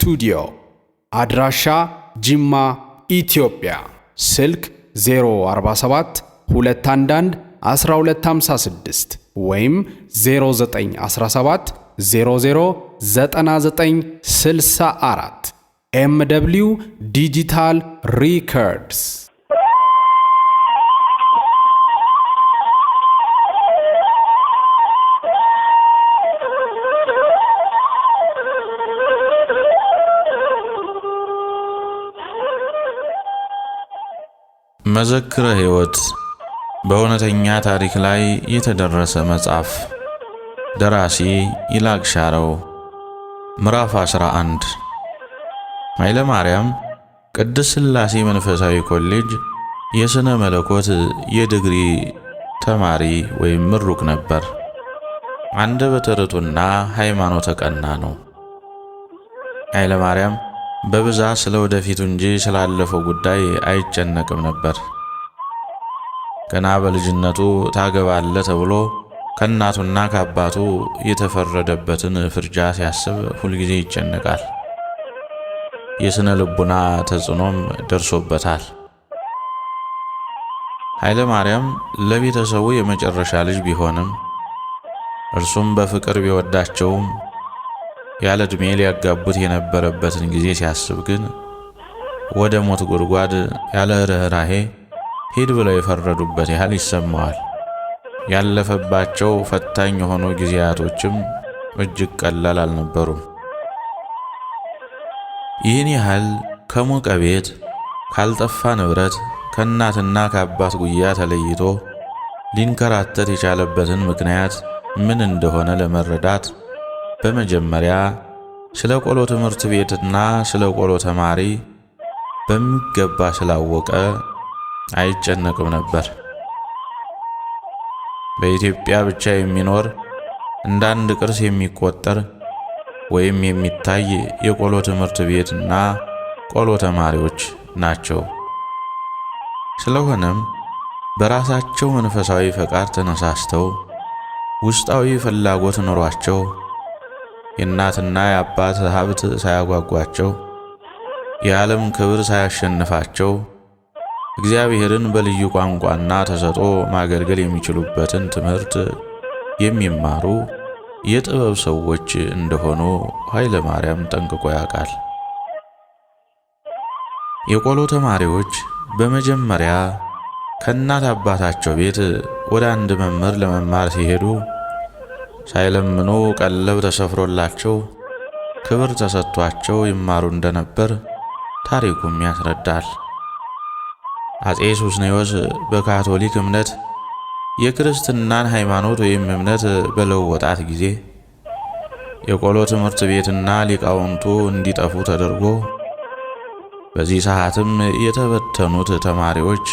ስቱዲዮ አድራሻ ጂማ ኢትዮጵያ ስልክ 047 211 1256 ወይም 0917 009964 MW ዲጂታል ሪከርድስ መዘክረ ሕይወት በእውነተኛ ታሪክ ላይ የተደረሰ መጽሐፍ። ደራሲ ይላቅ ሻረው። ምዕራፍ 11 ኃይለ ማርያም ቅድስት ሥላሴ መንፈሳዊ ኮሌጅ የሥነ መለኮት የዲግሪ ተማሪ ወይም ምሩቅ ነበር። አንደበተ ርቱዕና ሃይማኖተ ቀና ነው። ኃይለ ማርያም በብዛት ስለ ወደፊቱ እንጂ ስላለፈው ጉዳይ አይጨነቅም ነበር። ገና በልጅነቱ ታገባለህ ተብሎ ከእናቱና ከአባቱ የተፈረደበትን ፍርጃ ሲያስብ ሁልጊዜ ይጨነቃል። የሥነ ልቡና ተጽዕኖም ደርሶበታል። ኃይለ ማርያም ለቤተሰቡ የመጨረሻ ልጅ ቢሆንም እርሱም በፍቅር ቢወዳቸውም ያለ ዕድሜ ሊያጋቡት የነበረበትን ጊዜ ሲያስብ ግን ወደ ሞት ጉድጓድ ያለ ርኅራኄ ሂድ ብለው የፈረዱበት ያህል ይሰማዋል። ያለፈባቸው ፈታኝ የሆኑ ጊዜያቶችም እጅግ ቀላል አልነበሩም። ይህን ያህል ከሞቀ ቤት፣ ካልጠፋ ንብረት፣ ከእናትና ከአባት ጉያ ተለይቶ ሊንከራተት የቻለበትን ምክንያት ምን እንደሆነ ለመረዳት በመጀመሪያ ስለ ቆሎ ትምህርት ቤትና ስለ ቆሎ ተማሪ በሚገባ ስላወቀ አይጨነቅም ነበር። በኢትዮጵያ ብቻ የሚኖር እንደ አንድ ቅርስ የሚቆጠር ወይም የሚታይ የቆሎ ትምህርት ቤትና ቆሎ ተማሪዎች ናቸው። ስለሆነም በራሳቸው መንፈሳዊ ፈቃድ ተነሳስተው ውስጣዊ ፍላጎት ኖሯቸው የእናትና የአባት ሀብት ሳያጓጓቸው የዓለም ክብር ሳያሸንፋቸው እግዚአብሔርን በልዩ ቋንቋና ተሰጥኦ ማገልገል የሚችሉበትን ትምህርት የሚማሩ የጥበብ ሰዎች እንደሆኑ ኃይለ ማርያም ጠንቅቆ ያውቃል። የቆሎ ተማሪዎች በመጀመሪያ ከእናት አባታቸው ቤት ወደ አንድ መምህር ለመማር ሲሄዱ ሳይለምኑ ቀለብ ተሰፍሮላቸው ክብር ተሰጥቷቸው ይማሩ እንደነበር ታሪኩም ያስረዳል። አጼ ሱስንዮስ በካቶሊክ እምነት የክርስትናን ሃይማኖት ወይም እምነት በለወጣት ጊዜ የቆሎ ትምህርት ቤትና ሊቃውንቱ እንዲጠፉ ተደርጎ በዚህ ሰዓትም የተበተኑት ተማሪዎች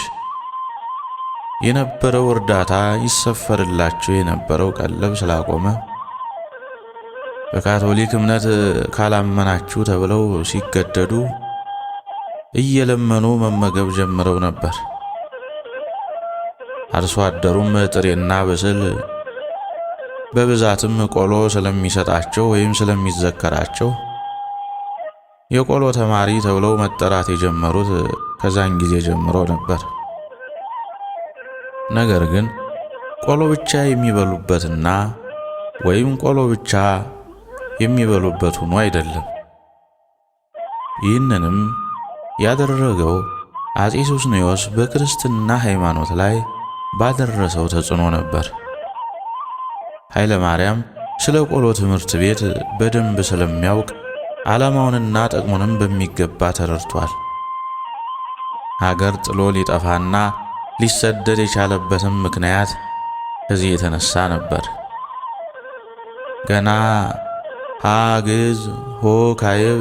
የነበረው እርዳታ ይሰፈርላቸው የነበረው ቀለብ ስላቆመ በካቶሊክ እምነት ካላመናችሁ ተብለው ሲገደዱ እየለመኑ መመገብ ጀምረው ነበር። አርሶ አደሩም ጥሬና ብስል በብዛትም ቆሎ ስለሚሰጣቸው ወይም ስለሚዘከራቸው የቆሎ ተማሪ ተብለው መጠራት የጀመሩት ከዛን ጊዜ ጀምሮ ነበር። ነገር ግን ቆሎ ብቻ የሚበሉበትና ወይም ቆሎ ብቻ የሚበሉበት ሆኖ አይደለም። ይህንንም ያደረገው አጼ ሱስንዮስ በክርስትና ሃይማኖት ላይ ባደረሰው ተጽዕኖ ነበር። ኃይለ ማርያም ስለ ቆሎ ትምህርት ቤት በደንብ ስለሚያውቅ ዓላማውንና ጥቅሙንም በሚገባ ተረድቷል። ሀገር ጥሎ ሊጠፋና ሊሰደድ የቻለበትም ምክንያት ከዚህ የተነሳ ነበር። ገና ሀ ግዕዝ ሆ ካዕብ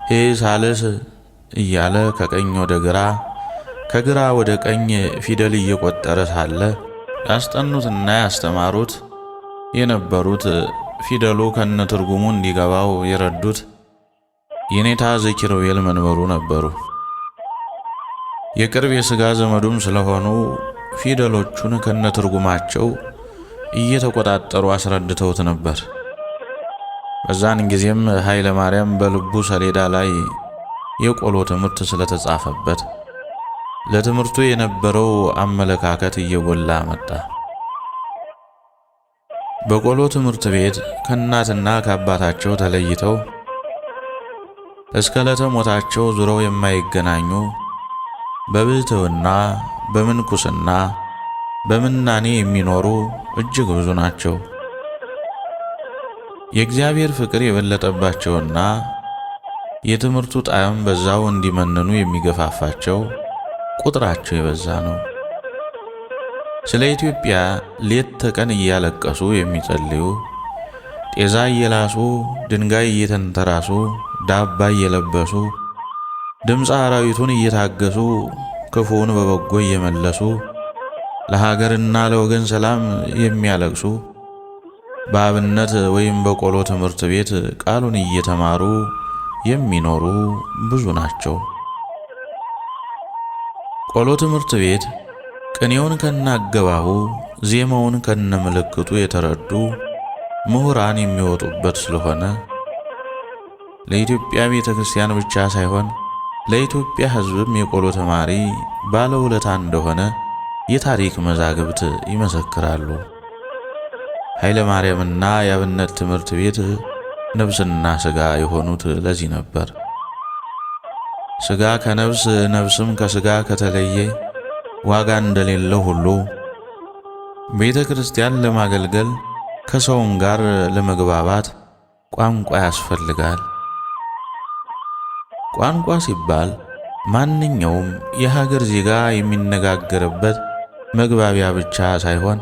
ሄ ሳልስ እያለ ከቀኝ ወደ ግራ ከግራ ወደ ቀኝ ፊደል እየቆጠረ ሳለ ያስጠኑትና ያስተማሩት የነበሩት ፊደሉ ከነትርጉሙ እንዲገባው የረዱት የኔታ ዘኪሮቤል መንበሩ ነበሩ። የቅርብ የሥጋ ዘመዱም ስለሆኑ ፊደሎቹን ከነትርጉማቸው እየተቆጣጠሩ አስረድተውት ነበር። በዛን ጊዜም ኃይለ ማርያም በልቡ ሰሌዳ ላይ የቆሎ ትምህርት ስለተጻፈበት ለትምህርቱ የነበረው አመለካከት እየጎላ መጣ። በቆሎ ትምህርት ቤት ከእናትና ከአባታቸው ተለይተው እስከ ዕለተ ሞታቸው ዙረው የማይገናኙ በብሕትውና፣ በምንኩስና፣ በምናኔ የሚኖሩ እጅግ ብዙ ናቸው። የእግዚአብሔር ፍቅር የበለጠባቸውና የትምህርቱ ጣዕም በዛው እንዲመንኑ የሚገፋፋቸው ቁጥራቸው የበዛ ነው። ስለ ኢትዮጵያ ሌት ተቀን እያለቀሱ የሚጸልዩ፣ ጤዛ እየላሱ ድንጋይ እየተንተራሱ ዳባ እየለበሱ ድምፀ አራዊቱን እየታገሱ ክፉውን በበጎ እየመለሱ ለሀገርና ለወገን ሰላም የሚያለቅሱ በአብነት ወይም በቆሎ ትምህርት ቤት ቃሉን እየተማሩ የሚኖሩ ብዙ ናቸው። ቆሎ ትምህርት ቤት ቅኔውን ከናገባቡ ዜማውን ከነምልክቱ የተረዱ ምሁራን የሚወጡበት ስለሆነ ለኢትዮጵያ ቤተ ክርስቲያን ብቻ ሳይሆን ለኢትዮጵያ ሕዝብም የቆሎ ተማሪ ባለውለታ እንደሆነ የታሪክ መዛግብት ይመሰክራሉ። ኃይለ ማርያምና የአብነት ትምህርት ቤት ነፍስና ሥጋ የሆኑት ለዚህ ነበር። ሥጋ ከነፍስ ነፍስም ከሥጋ ከተለየ ዋጋ እንደሌለው ሁሉ ቤተ ክርስቲያን ለማገልገል ከሰውም ጋር ለመግባባት ቋንቋ ያስፈልጋል። ቋንቋ ሲባል ማንኛውም የሀገር ዜጋ የሚነጋገርበት መግባቢያ ብቻ ሳይሆን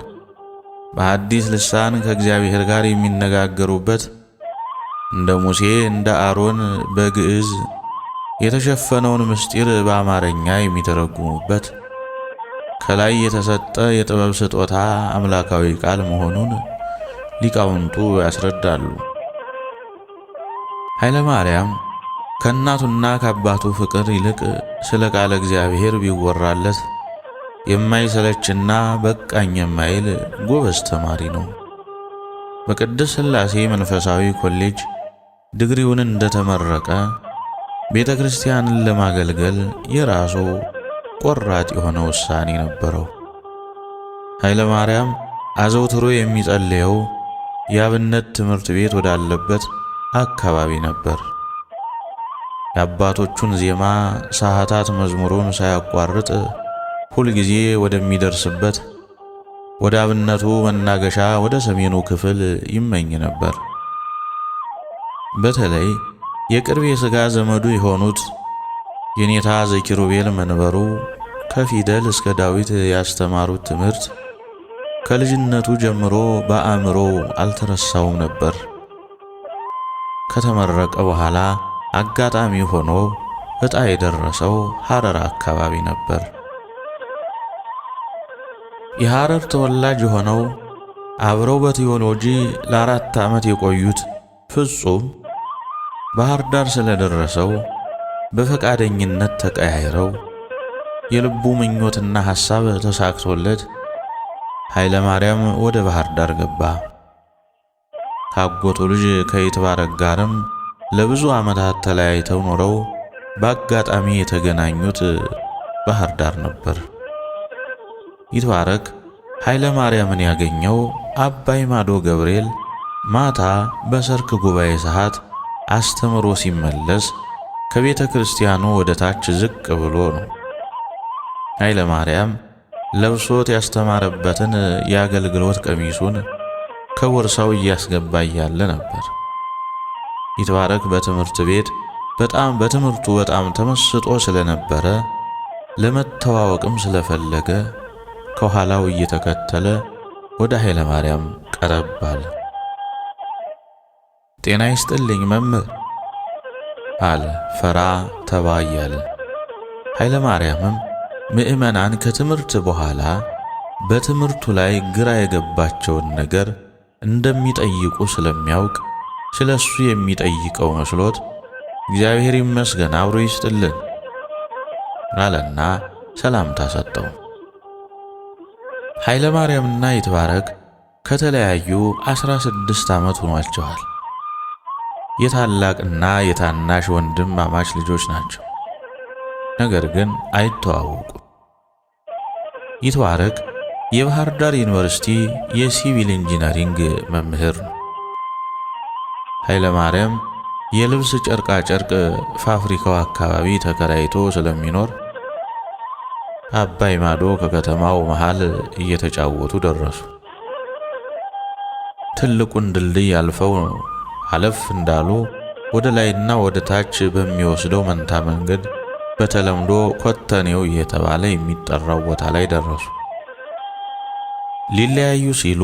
በአዲስ ልሳን ከእግዚአብሔር ጋር የሚነጋገሩበት እንደ ሙሴ እንደ አሮን በግዕዝ የተሸፈነውን ምስጢር በአማርኛ የሚተረጉሙበት ከላይ የተሰጠ የጥበብ ስጦታ አምላካዊ ቃል መሆኑን ሊቃውንቱ ያስረዳሉ። ኃይለ ማርያም ከእናቱና ከአባቱ ፍቅር ይልቅ ስለ ቃለ እግዚአብሔር ቢወራለት የማይሰለችና በቃኝ የማይል ጎበዝ ተማሪ ነው። በቅድስት ሥላሴ መንፈሳዊ ኮሌጅ ዲግሪውን እንደተመረቀ ቤተ ክርስቲያንን ለማገልገል የራሱ ቆራጥ የሆነ ውሳኔ ነበረው። ኃይለ ማርያም አዘውትሮ የሚጸልየው የአብነት ትምህርት ቤት ወዳለበት አካባቢ ነበር። የአባቶቹን ዜማ ሰዓታት መዝሙሩን ሳያቋርጥ ሁልጊዜ ወደሚደርስበት ወደ አብነቱ መናገሻ ወደ ሰሜኑ ክፍል ይመኝ ነበር። በተለይ የቅርብ የሥጋ ዘመዱ የሆኑት የኔታ ዘኪሩቤል መንበሩ ከፊደል እስከ ዳዊት ያስተማሩት ትምህርት ከልጅነቱ ጀምሮ በአእምሮ አልተረሳውም ነበር። ከተመረቀ በኋላ አጋጣሚ ሆኖ ዕጣ የደረሰው ሐረር አካባቢ ነበር። የሐረር ተወላጅ የሆነው አብረው በቴዎሎጂ ለ4 ዓመት የቆዩት ፍጹም ባህር ዳር ስለደረሰው በፈቃደኝነት ተቀያይረው የልቡ ምኞትና ሐሳብ ተሳክቶለት ኃይለ ማርያም ወደ ባህር ዳር ገባ። ካጎቱ ልጅ ከይትባረክ ጋርም ለብዙ ዓመታት ተለያይተው ኖረው በአጋጣሚ የተገናኙት ባህር ዳር ነበር። ይትባረክ ኃይለ ማርያምን ያገኘው አባይ ማዶ ገብርኤል ማታ በሰርክ ጉባኤ ሰዓት አስተምሮ ሲመለስ ከቤተ ክርስቲያኑ ወደ ታች ዝቅ ብሎ ነው። ኃይለ ማርያም ለብሶት ያስተማረበትን የአገልግሎት ቀሚሱን ከቦርሳው እያስገባ እያለ ነበር። ይትባረክ በትምህርቱ በጣም ተመስጦ ስለነበረ ለመተዋወቅም ስለፈለገ ከኋላው እየተከተለ ወደ ኃይለ ማርያም ቀረብ አለ። ጤና ይስጥልኝ መምህር አለ ፈራ ተባ እያለ። ኃይለ ማርያምም ምእመናን ከትምህርት በኋላ በትምህርቱ ላይ ግራ የገባቸውን ነገር እንደሚጠይቁ ስለሚያውቅ ስለሱ የሚጠይቀው መስሎት እግዚአብሔር ይመስገን አብሮ ይስጥልን አለና ሰላምታ ሰጠው። ኃይለ ማርያምና ይትባረክ ከተለያዩ 16 ዓመት ሆኗቸዋል። የታላቅና የታናሽ ወንድማማች ልጆች ናቸው። ነገር ግን አይተዋወቁም። ይትባረክ የባህር ዳር ዩኒቨርሲቲ የሲቪል ኢንጂነሪንግ መምህር ነው። ኃይለ ማርያም የልብስ ጨርቃ ጨርቅ ፋብሪካው አካባቢ ተከራይቶ ስለሚኖር አባይ ማዶ ከከተማው መሃል እየተጫወቱ ደረሱ። ትልቁን ድልድይ አልፈው አለፍ እንዳሉ ወደ ላይና ወደ ታች በሚወስደው መንታ መንገድ በተለምዶ ኮተኔው እየተባለ የሚጠራው ቦታ ላይ ደረሱ። ሊለያዩ ሲሉ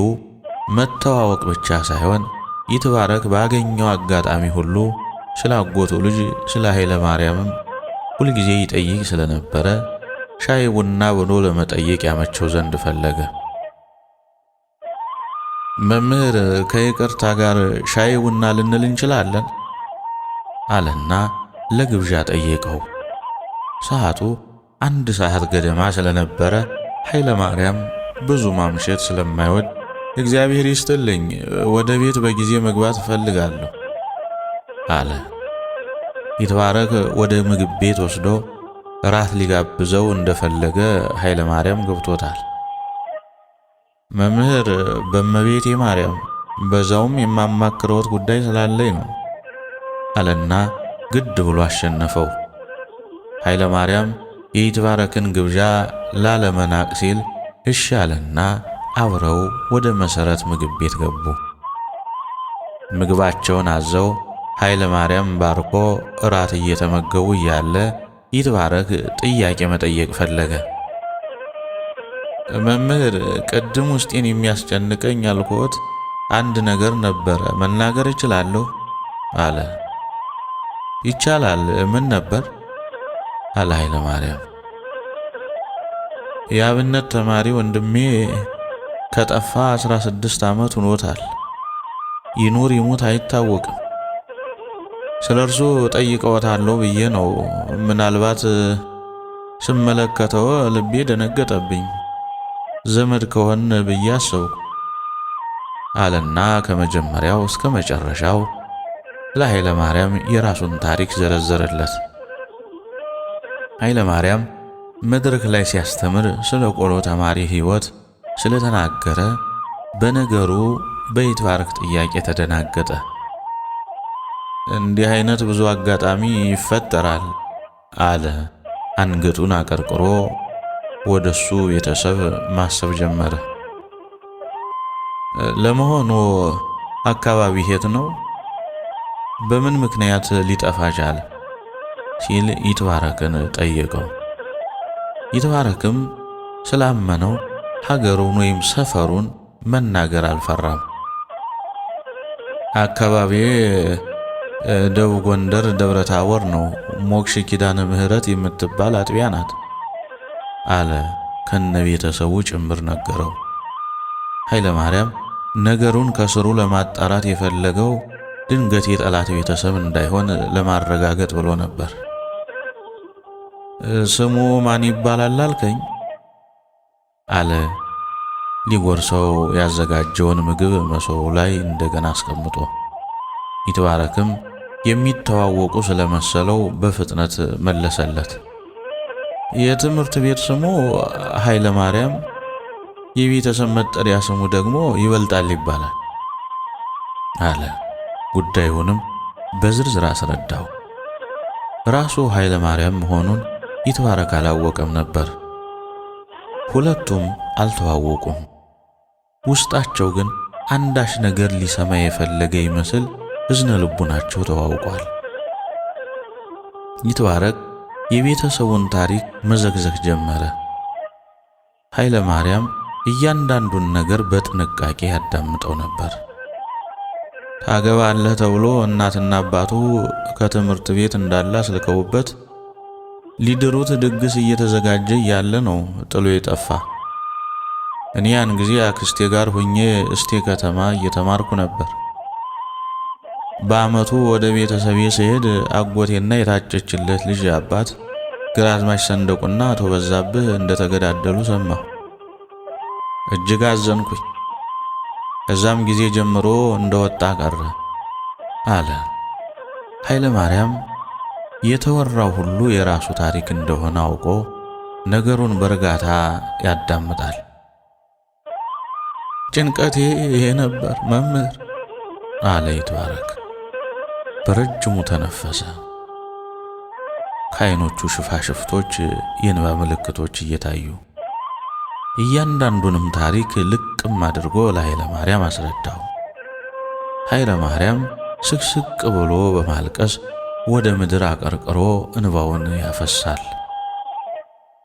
መተዋወቅ ብቻ ሳይሆን ይትባረክ ባገኘው አጋጣሚ ሁሉ ስለ አጎቱ ልጅ ስለ ኃይለ ማርያምም ሁልጊዜ ይጠይቅ ስለነበረ ሻይ ቡና ብሎ ለመጠየቅ ያመቸው ዘንድ ፈለገ። መምህር ከይቅርታ ጋር ሻይ ቡና ልንል እንችላለን አለና ለግብዣ ጠየቀው። ሰዓቱ 1 ሰዓት ገደማ ስለነበረ ኃይለ ማርያም ብዙ ማምሸት ስለማይወድ እግዚአብሔር ይስጥልኝ ወደ ቤት በጊዜ መግባት እፈልጋለሁ አለ። ይትባረክ ወደ ምግብ ቤት ወስዶ ራት ሊጋብዘው እንደፈለገ ኃይለ ማርያም ገብቶታል። መምህር በእመቤቴ ማርያም በዛውም የማማክረውት ጉዳይ ስላለኝ ነው አለና ግድ ብሎ አሸነፈው። ኃይለ ማርያም የይትባረክን ግብዣ ላለመናቅ ሲል እሺ አለና አብረው ወደ መሰረት ምግብ ቤት ገቡ። ምግባቸውን አዘው ኃይለ ማርያም ባርኮ እራት እየተመገቡ እያለ ይትባረክ ጥያቄ መጠየቅ ፈለገ። መምህር ቅድም ውስጤን የሚያስጨንቀኝ ያልኩት አንድ ነገር ነበረ፣ መናገር እችላለሁ አለ። ይቻላል፣ ምን ነበር አለ ኃይለ ማርያም። የአብነት ተማሪ ወንድሜ ከጠፋ 16 ዓመት ሆኖታል። ይኑር ይሙት አይታወቅም። ስለርሱ ጠይቀውታለሁ ብዬ ነው። ምናልባት ስመለከተው ልቤ ደነገጠብኝ። ዘመድ ከሆን ብዬ አሰብኩ አለና ከመጀመሪያው እስከ መጨረሻው ለኃይለ ማርያም የራሱን ታሪክ ዘረዘረለት። ኃይለ ማርያም መድረክ ላይ ሲያስተምር ስለ ቆሎ ተማሪ ሕይወት ስለተናገረ በነገሩ በይትባረክ ጥያቄ ተደናገጠ። እንዲህ አይነት ብዙ አጋጣሚ ይፈጠራል አለ። አንገቱን አቀርቅሮ ወደሱ ቤተሰብ ማሰብ ጀመረ። ለመሆኑ አካባቢ የት ነው? በምን ምክንያት ሊጠፋ ቻለ? ሲል ይትባረክን ጠየቀው። ይትባረክም ስላመነው ሀገሩን ወይም ሰፈሩን መናገር አልፈራም። አካባቢ ደቡብ ጎንደር ደብረ ታቦር ነው። ሞክሽ ኪዳነ ምህረት የምትባል አጥቢያ ናት አለ። ከነቤተሰቡ ጭምር ነገረው። ኃይለ ማርያም ነገሩን ከስሩ ለማጣራት የፈለገው ድንገት የጠላት ቤተሰብ እንዳይሆን ለማረጋገጥ ብሎ ነበር። ስሙ ማን ይባላል አልከኝ? አለ ሊጎርሰው ያዘጋጀውን ምግብ መሶቡ ላይ እንደገና አስቀምጦ። ይትባረክም የሚተዋወቁ ስለመሰለው በፍጥነት መለሰለት። የትምህርት ቤት ስሙ ኃይለ ማርያም፣ የቤተሰብ መጠሪያ ስሙ ደግሞ ይበልጣል ይባላል አለ። ጉዳዩንም በዝርዝር አስረዳው። ራሱ ኃይለ ማርያም መሆኑን ይትባረክ አላወቀም ነበር። ሁለቱም አልተዋወቁም። ውስጣቸው ግን አንዳች ነገር ሊሰማ የፈለገ ይመስል እዝነ ልቡናቸው ተዋውቋል። ይትባረክ የቤተሰቡን ታሪክ መዘግዘግ ጀመረ። ኃይለ ማርያም እያንዳንዱን ነገር በጥንቃቄ ያዳምጠው ነበር። ታገባለህ ተብሎ እናትና አባቱ ከትምህርት ቤት እንዳለ አስልከውበት ሊድሩት ድግስ እየተዘጋጀ ያለ ነው ጥሎ የጠፋ። እኔ ያን ጊዜ አክስቴ ጋር ሆኜ እስቴ ከተማ እየተማርኩ ነበር። በአመቱ ወደ ቤተሰቤ ስሄድ አጎቴና የታጨችለት ልጅ አባት ግራዝማች ሰንደቁና አቶ በዛብህ እንደተገዳደሉ ሰማሁ። እጅግ አዘንኩኝ። ከዛም ጊዜ ጀምሮ እንደወጣ ቀረ አለ ኃይለ ማርያም የተወራው ሁሉ የራሱ ታሪክ እንደሆነ አውቆ ነገሩን በእርጋታ ያዳምጣል። ጭንቀቴ ይሄ ነበር መምህር አለ ይትባረክ። በረጅሙ ተነፈሰ። ከዓይኖቹ ሽፋሽፍቶች የእንባ ምልክቶች እየታዩ እያንዳንዱንም ታሪክ ልቅም አድርጎ ለኃይለ ማርያም አስረዳው። ኃይለ ማርያም ስቅስቅ ብሎ በማልቀስ ወደ ምድር አቀርቅሮ እንባውን ያፈሳል።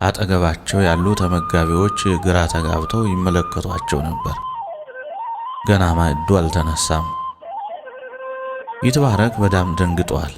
አጠገባቸው ያሉ ተመጋቢዎች ግራ ተጋብተው ይመለከቷቸው ነበር። ገና ማዕዱ አልተነሳም። ይትባረክ በጣም ደንግጧል።